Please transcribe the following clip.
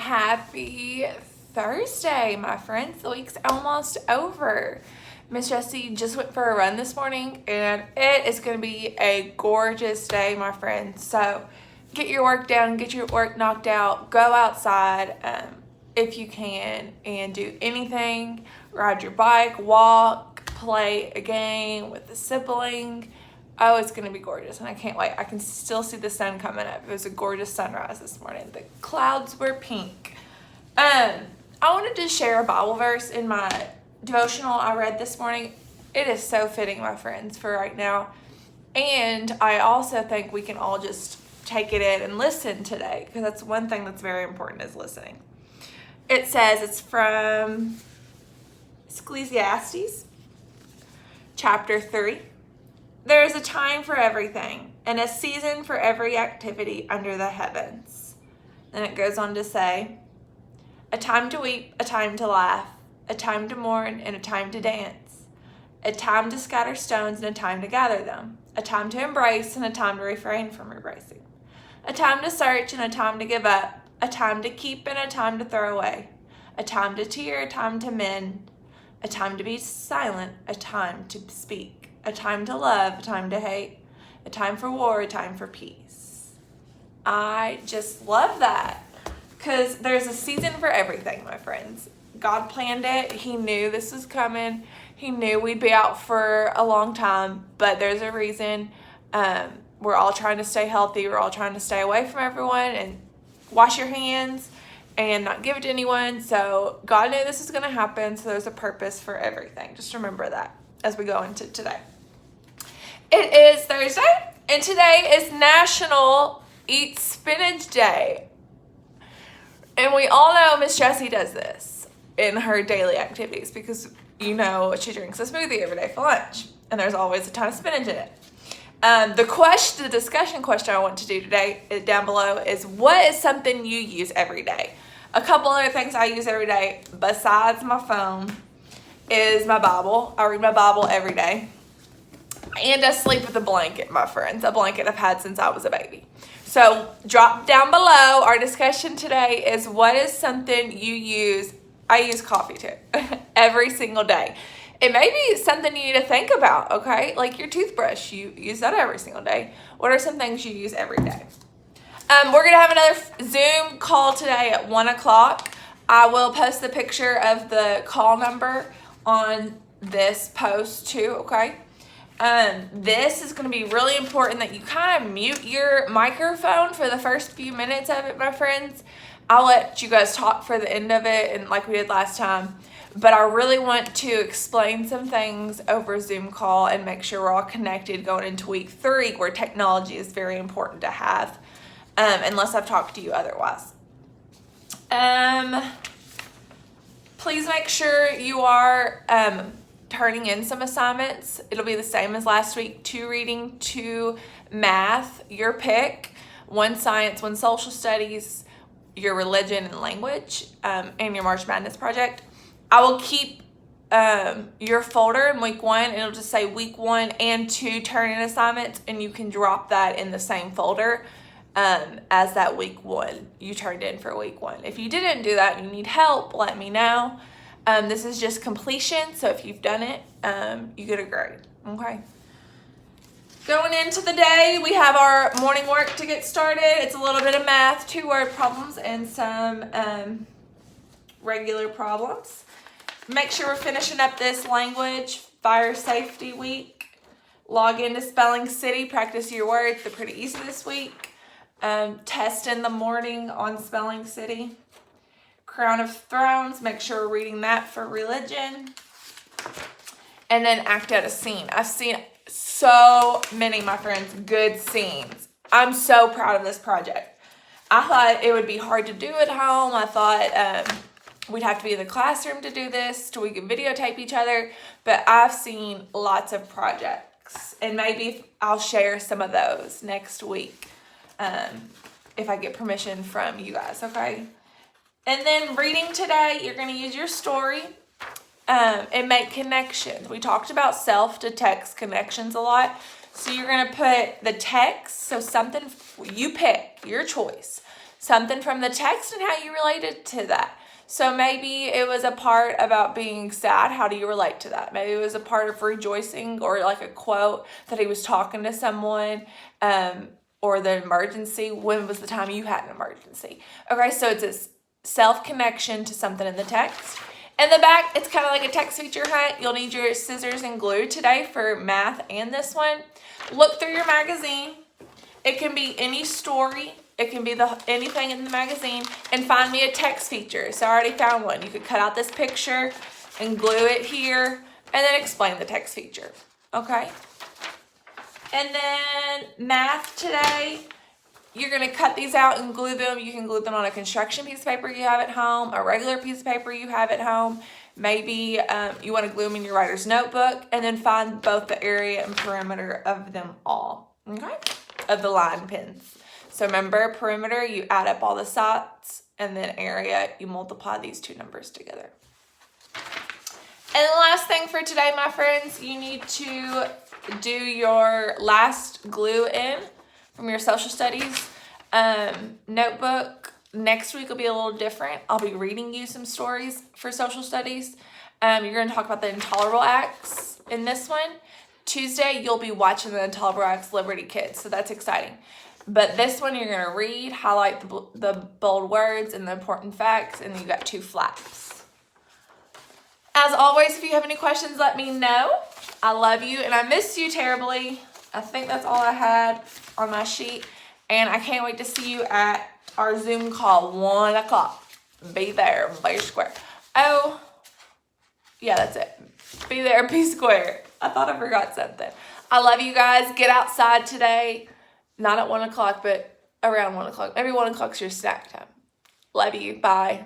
Happy Thursday, my friends. The week's almost over. Miss Jessie just went for a run this morning, and it is going to be a gorgeous day, my friends. So get your work done, get your work knocked out, go outside if you can, and do anything. Ride your bike, walk, play a game with the sibling. Oh, it's going to be gorgeous, and I can't wait. I can still see the sun coming up. It was a gorgeous sunrise this morning. The clouds were pink. I wanted to share a Bible verse in my devotional I read this morning. It is so fitting, my friends, for right now. And I also think we can all just take it in and listen today, because that's one thing that's very important is listening. It says, it's from Ecclesiastes, chapter 3. There is a time for everything, and a season for every activity under the heavens. Then it goes on to say, a time to weep, a time to laugh, a time to mourn, and a time to dance, a time to scatter stones and a time to gather them, a time to embrace and a time to refrain from embracing, a time to search and a time to give up, a time to keep and a time to throw away, a time to tear, a time to mend, a time to be silent, a time to speak, a time to love, a time to hate, a time for war, a time for peace. I just love that, because there's a season for everything, my friends. God planned it. He knew this was coming. He knew we'd be out for a long time, but there's a reason. We're all trying to stay healthy. We're all trying to stay away from everyone and wash your hands and not give it to anyone. So God knew this was going to happen, so there's a purpose for everything. Just remember that as we go into today. It is Thursday, and today is National Eat Spinach Day. And we all know Miss Jessie does this in her daily activities, because you know she drinks a smoothie every day for lunch, and there's always a ton of spinach in it. The discussion question I want to do today down below is, what is something you use every day? A couple other things I use every day besides my phone is my Bible. I read my Bible every day. And I sleep with a blanket, my friends. A blanket I've had since I was a baby. So drop down below. Our discussion today is, what is something you use? I use coffee too. Every single day. It may be something you need to think about, okay? Like your toothbrush. You use that every single day. What are some things you use every day? We're going to have another Zoom call today at 1 o'clock. I will post the picture of the call number on this post too, okay? This is going to be really important that you kind of mute your microphone for the first few minutes of it, my friends. I'll let you guys talk for the end of it, and like we did last time. But I really want to explain some things over Zoom call and make sure we're all connected going into week 3, where technology is very important to have, unless I've talked to you otherwise. Please make sure you are turning in some assignments. It'll be the same as last week: 2 reading, 2 math, your pick, 1 science, 1 social studies, your religion and language, and your March Madness project. I will keep your folder in week 1, and it'll just say week 1 and 2 turn-in assignments, and you can drop that in the same folder as that week 1 you turned in for week 1. If you didn't do that and you need help, let me know. This is just completion, so if you've done it, you get a grade, okay? Going into the day, we have our morning work to get started. It's a little bit of math, 2-word problems, and some regular problems. Make sure we're finishing up this language fire safety week. Log into Spelling City, practice your words. They're pretty easy this week. Test in the morning on Spelling City. Crown of Thrones, make sure we're reading that for religion. And then act out a scene. I've seen so many, my friends, good scenes. I'm so proud of this project. I thought it would be hard to do at home. I thought we'd have to be in the classroom to do this, so we could videotape each other. But I've seen lots of projects, and maybe I'll share some of those next week if I get permission from you guys, okay? And then reading today, you're going to use your story and make connections. We talked about self to text connections a lot. So you're going to put the text, so something you pick, your choice. something from the text and how you related to that. So maybe it was a part about being sad. How do you relate to that? Maybe it was a part of rejoicing, or like a quote that he was talking to someone, or the emergency. When was the time you had an emergency? Okay, so it's a self-connection to something in the text. In the back, it's kind of like a text feature hunt. You'll need your scissors and glue today for math and this one. Look through your magazine. It can be any story. It can be anything in the magazine, and find me a text feature. So I already found one. You could cut out this picture and glue it here and then explain the text feature. Okay? And then math today, you're going to cut these out and glue them. You can glue them on a construction piece of paper you have at home, a regular piece of paper you have at home. Maybe you want to glue them in your writer's notebook, and then find both the area and perimeter of them all. Okay? Of the line pins. So remember, perimeter, you add up all the sides, and then area, you multiply these two numbers together. And the last thing for today, my friends, you need to do your last glue in from your social studies notebook. Next week will be a little different. I'll be reading you some stories for social studies. You're going to talk about the intolerable acts in this one. Tuesday, you'll be watching the Intolerable Acts Liberty Kids, so that's exciting. But this one, you're going to read, highlight the bold words and the important facts, and you got 2 flaps. As always, if you have any questions, let me know. I love you, and I miss you terribly. I think that's all I had on my sheet, and I can't wait to see you at our Zoom call, 1 o'clock. Be there, be square. Oh, yeah, that's it. Be there, be square. I thought I forgot something. I love you guys. Get outside today. Not at 1 o'clock, but around 1 o'clock. Maybe 1 o'clock's your snack time. Love you. Bye.